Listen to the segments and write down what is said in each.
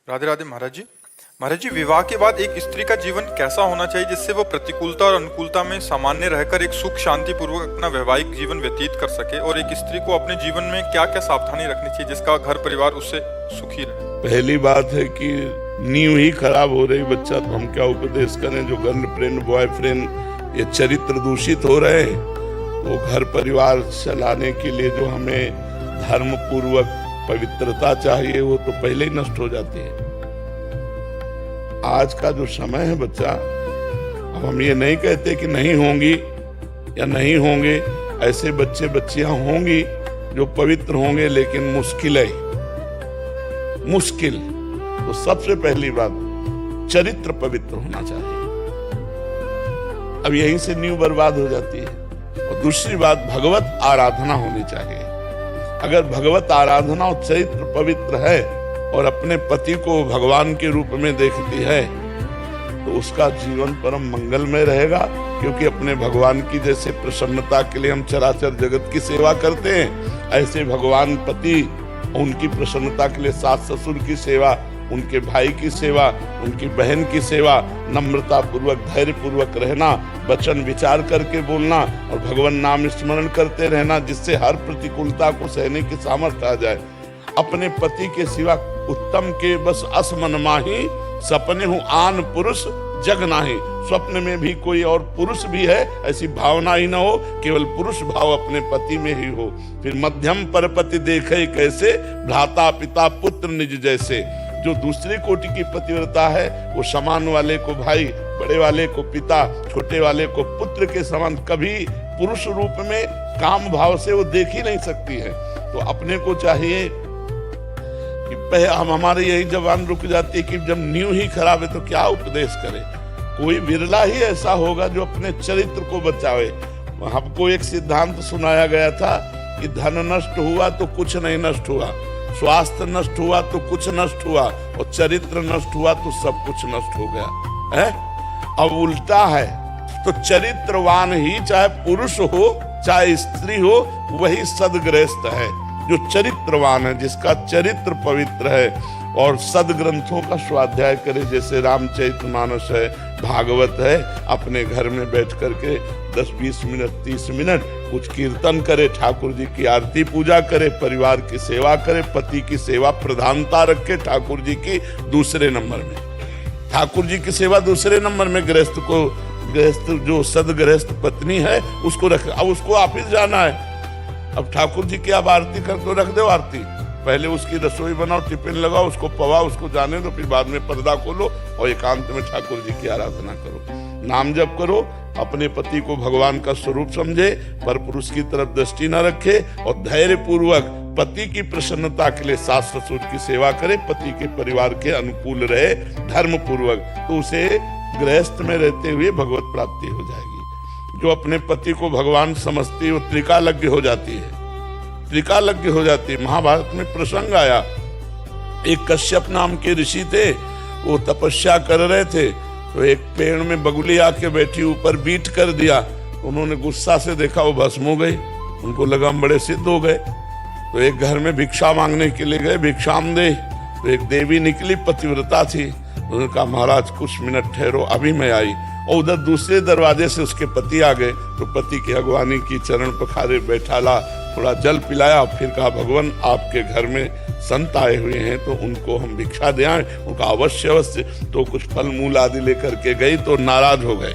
राधे राधे महाराज जी। महाराज जी, विवाह के बाद एक स्त्री का जीवन कैसा होना चाहिए जिससे वो प्रतिकूलता और अनुकूलता में सामान्य रहकर एक सुख शांति पूर्वक अपना वैवाहिक जीवन व्यतीत कर सके, और एक स्त्री को अपने जीवन में क्या क्या सावधानी रखनी चाहिए जिसका घर परिवार उससे सुखी रहे? पहली बात है कि नींव ही खराब हो रही बच्चा, तो हम क्या उपदेश करें? जो गर्लफ्रेंड बॉयफ्रेंड ये चरित्र दूषित हो रहे हैं, तो घर परिवार चलाने के लिए जो हमें धर्म पूर्वक पवित्रता चाहिए वो तो पहले ही नष्ट हो जाती है। आज का जो समय है बच्चा, अब हम ये नहीं कहते कि नहीं होंगी या नहीं होंगे, ऐसे बच्चे बच्चियां होंगी जो पवित्र होंगे, लेकिन मुश्किल है, मुश्किल। तो सबसे पहली बात चरित्र पवित्र होना चाहिए। अब यहीं से नींव बर्बाद हो जाती है। और दूसरी बात भगवत आराधना होनी चाहिए। अगर भगवत आराधना और चरित्र पवित्र है और अपने पति को भगवान के रूप में देखती है, तो उसका जीवन परम मंगलमय रहेगा। क्योंकि अपने भगवान की जैसे प्रसन्नता के लिए हम चराचर जगत की सेवा करते हैं, ऐसे भगवान पति उनकी प्रसन्नता के लिए सास ससुर की सेवा, उनके भाई की सेवा, उनकी बहन की सेवा, नम्रता पूर्वक धैर्य पूर्वक रहना, वचन विचार करके बोलना और भगवान नाम स्मरण करते रहना, जिससे हर प्रतिकूलता को सहने की सामर्थ्य आ जाए। अपने पति के सिवा उत्तम के बस असमन माही, सपने हूँ आन पुरुष जग नाही। स्वप्न में भी कोई और पुरुष भी है, ऐसी भावना ही न हो, केवल पुरुष भाव अपने पति में ही हो। फिर मध्यम परपति देखे कैसे, भ्राता पिता पुत्र निज जैसे। जो दूसरी कोटि की पतिव्रता है वो समान वाले को भाई, बड़े वाले को पिता, छोटे वाले को पुत्र के समान कभी पुरुष रूप में काम भाव से वो देख ही नहीं सकती है। तो अपने को चाहिए कि हम हमारे यही जवान रुक जाती है कि जब नींव ही खराब है तो क्या उपदेश करें। कोई विरला ही ऐसा होगा जो अपने चरित्र को बचावे। हमको एक सिद्धांत सुनाया गया था कि धन नष्ट हुआ तो कुछ नहीं नष्ट हुआ, स्वास्थ्य नष्ट हुआ तो कुछ नष्ट हुआ, और चरित्र नष्ट हुआ तो सब कुछ नष्ट हो गया है। अब उल्टा है, तो चरित्रवान ही चाहे पुरुष हो चाहे स्त्री हो, वही सद्गृहस्थ है जो चरित्रवान है, जिसका चरित्र पवित्र है और सदग्रंथों का स्वाध्याय करे। जैसे रामचरितमानस है, भागवत है, अपने घर में बैठ करके 10-20 मिनट 30 मिनट कुछ कीर्तन करे, ठाकुर जी की आरती पूजा करे, परिवार की सेवा करे, पति की सेवा प्रधानता रखे, ठाकुर जी की दूसरे नंबर में, ठाकुर जी की सेवा दूसरे नंबर में, गृहस्थ जो सदगृहस्थ पत्नी है उसको रखे। अब उसको ऑफिस जाना है, अब ठाकुर जी की आप आरती कर तो रख दो आरती, पहले उसकी रसोई बनाओ, टिफिन लगाओ, उसको पवाओ, उसको जाने दो, फिर बाद में पर्दा खोलो और एकांत में ठाकुर जी की आराधना करो, नाम जप करो। अपने पति को भगवान का स्वरूप समझे, पर पुरुष की तरफ दृष्टि न रखे, और धैर्य पूर्वक पति की प्रसन्नता के लिए सास ससुर की सेवा करे, पति के परिवार के अनुकूल रहे धर्म पूर्वक, तो उसे गृहस्थ में रहते हुए भगवत प्राप्ति हो जाएगी। जो अपने पति को भगवान समझती है वो त्रिकालज्ञ हो जाती है, त्रिकालज्ञ हो जाती है। महाभारत में प्रसंग आया, एक कश्यप नाम के ऋषि थे, वो तपस्या कर रहे थे, तो एक पेड़ में बगुली आके बैठी, ऊपर बीट कर दिया, उन्होंने गुस्सा से देखा, वो भस्म हो गई, उनको लगा हम बड़े सिद्ध हो गए। तो एक घर में भिक्षा मांगने के लिए गए, भिक्षाम दे, तो एक देवी निकली, पतिव्रता थी, उन्होंने कहा महाराज कुछ मिनट ठहरो, अभी मैं आई। और उधर दूसरे दरवाजे से उसके पति आ गए, तो पति की अगवानी की, चरण पखारे, बैठाला, थोड़ा जल पिलाया, फिर कहा भगवान आपके घर में संत आए हुए हैं तो उनको हम भिक्षा दे आए। उनका अवश्य अवश्य। तो कुछ फल मूल आदि लेकर के गई, तो नाराज हो गए,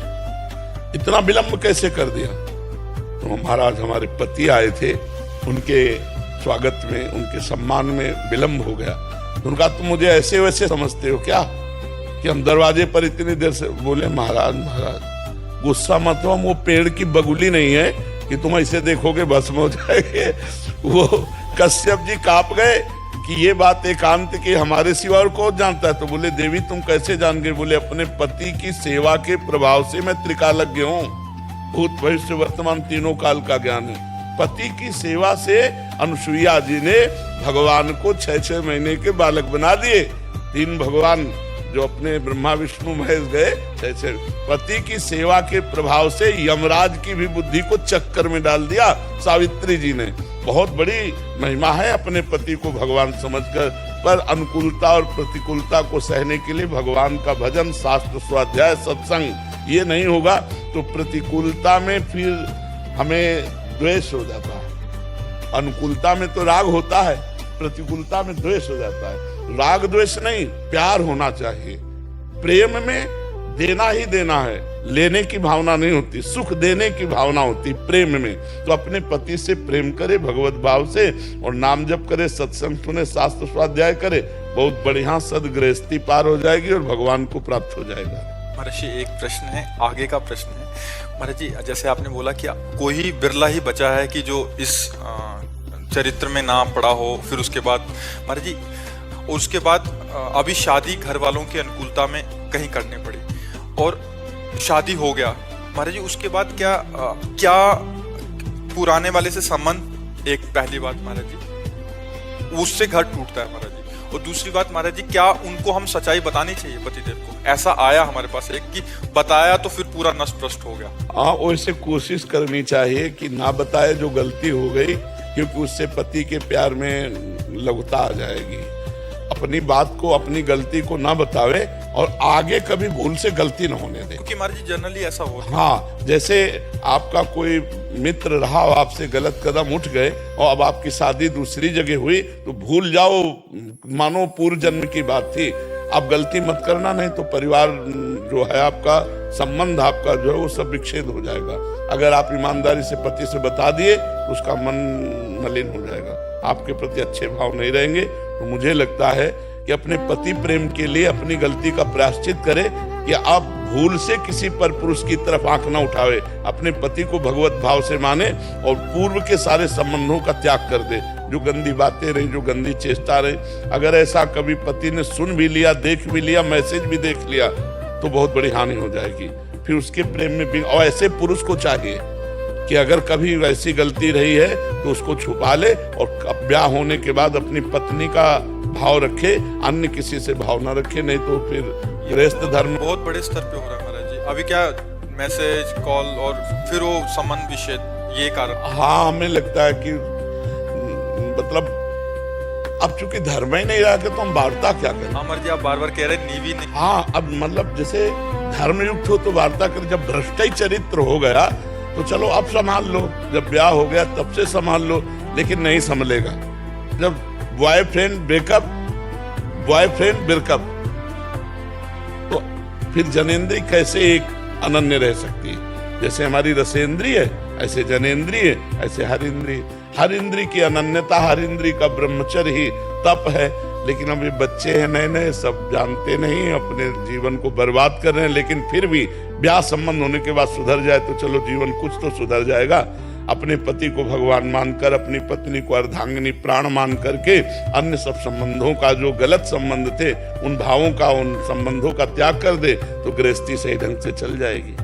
इतना विलंब कैसे कर दिया। तो महाराज हमारे पति आए थे, उनके स्वागत में, उनके सम्मान में विलंब हो गया। तो उनका तुम मुझे ऐसे वैसे समझते हो क्या कि हम दरवाजे पर इतनी देर से। बोले महाराज गुस्सा मत हो, हम वो पेड़ की बगुली नहीं है कि तुम ऐसे देखोगे भस्म हो जाएंगे। वो कश्यप जी कांप गए कि ये बात एकांत की हमारे सिवा और कौन जानता है। तो बोले देवी तुम कैसे जान गए? बोले अपने पति की सेवा के प्रभाव से मैं त्रिकालज्ञ हूँ, भूत भविष्य वर्तमान तीनों काल का ज्ञान है। पति की सेवा से अनुसुईया जी ने भगवान को 6-6 महीने के बालक बना दिए। 3 भगवान जो अपने ब्रह्मा विष्णु महेश गए, पति की सेवा के प्रभाव से यमराज की भी बुद्धि को चक्कर में डाल दिया सावित्री जी ने। बहुत बड़ी महिमा है अपने पति को भगवान समझकर, पर अनुकूलता और प्रतिकूलता को सहने के लिए भगवान का भजन, शास्त्र स्वाध्याय, सत्संग ये नहीं होगा तो प्रतिकूलता में फिर हमें द्वेष हो जाता है। अनुकूलता में तो राग होता है, प्रतिकूलता में द्वेष हो जाता है। राग द्वेष नहीं, प्यार होना चाहिए। प्रेम में देना ही देना है, लेने की भावना नहीं होती, सुख देने की भावना होती प्रेम में। तो अपने पति से प्रेम करे भगवत भाव से, और नाम जप करे, सत्संग सुने, शास्त्र स्वाध्याय करे, बहुत बढ़िया सदगृहस्थी पार हो जाएगी और भगवान को प्राप्त हो जाएगा। महर्षि एक प्रश्न है, आगे का प्रश्न है महाराज जी, जैसे आपने बोला कि कोई बिरला ही बचा है कि जो इस चरित्र में ना पड़ा हो, फिर उसके बाद महाराज जी उसके बाद अभी शादी घर वालों की अनुकूलता में कहीं करनी पड़ी और शादी हो गया महाराज जी, उसके बाद क्या पुराने वाले से संबंध, एक पहली बात महाराज जी उससे घर टूटता है महाराज जी, और दूसरी बात महाराज जी क्या उनको हम सच्चाई बतानी चाहिए पतिदेव को? ऐसा आया हमारे पास एक कि बताया तो फिर पूरा नष्ट भ्रष्ट हो गया। हाँ, वैसे कोशिश करनी चाहिए कि ना बताए जो गलती हो गई, क्योंकि उससे पति के प्यार में लघुता आ जाएगी। अपनी बात को, अपनी गलती को ना बतावे और आगे कभी भूल से गलती ना होने दे, क्योंकि महाराज जी जनरली ऐसा होता है। हाँ, जैसे आपका कोई मित्र रहा, आपसे गलत कदम उठ गए और अब आपकी शादी दूसरी जगह हुई तो भूल जाओ, मानो पूर्व जन्म की बात थी, आप गलती मत करना, नहीं तो परिवार जो है आपका, संबंध आपका जो है वो सब विच्छेद हो जाएगा। अगर आप ईमानदारी से पति से बता दिए तो उसका मन मलिन हो जाएगा, आपके प्रति अच्छे भाव नहीं रहेंगे। तो मुझे लगता है कि अपने पति प्रेम के लिए अपनी गलती का प्रायश्चित करे कि आप भूल से किसी पर पुरुष की तरफ आंख ना उठावे, अपने पति को भगवत भाव से माने और पूर्व के सारे संबंधों का त्याग कर दे। जो गंदी बातें रही, जो गंदी चेष्टा रही, अगर ऐसा कभी पति ने सुन भी लिया, देख भी लिया, मैसेज भी देख लिया तो बहुत बड़ी हानि हो जाएगी। फिर उसके प्रेम में भी, और ऐसे पुरुष को चाहिए कि अगर कभी वैसी गलती रही है तो उसको छुपा ले और ब्याह होने के बाद अपनी पत्नी का भाव रखे, अन्य किसी से भाव ना रखे, नहीं तो फिर गृहस्थ धर्म बहुत बड़े स्तर पे हो रहा है महाराज जी। अभी क्या मैसेज, कॉल और फिर वो संबंध विच्छेद, ये कारण? हाँ, हमें लगता है कि मतलब अब चूंकि धर्म ही नहीं रहा तो हम वार्ता क्या करें? हाँ महाराज जी, आप बार बार कह रहे हैं नीवी नहीं। हाँ, अब मतलब जैसे धर्मयुक्त हो तो वार्ता करें, जब भ्रष्ट ही चरित्र हो गया तो चलो अब संभाल लो, जब ब्याह हो गया तब से संभाल लो, लेकिन नहीं संभलेगा। जब बॉयफ्रेंड ब्रेकअप, बॉयफ्रेंड ब्रेकअप, तो फिर जनेंद्री कैसे एक अनन्य रह सकती है? जैसे हमारी रसेंद्री है ऐसे जनेंद्री है, ऐसे हर इंद्री। हर इंद्री की अनन्यता, हर इंद्री का ब्रह्मचर्य ही तप है। लेकिन अब ये बच्चे हैं नए नए, सब जानते नहीं, अपने जीवन को बर्बाद कर रहे हैं, लेकिन फिर भी ब्याह संबंध होने के बाद सुधर जाए तो चलो जीवन कुछ तो सुधर जाएगा। अपने पति को भगवान मानकर, अपनी पत्नी को अर्धांगिनी प्राण मान करके अन्य सब संबंधों का, जो गलत संबंध थे उन भावों का, उन संबंधों का त्याग कर दे तो गृहस्थी सही ढंग से चल जाएगी।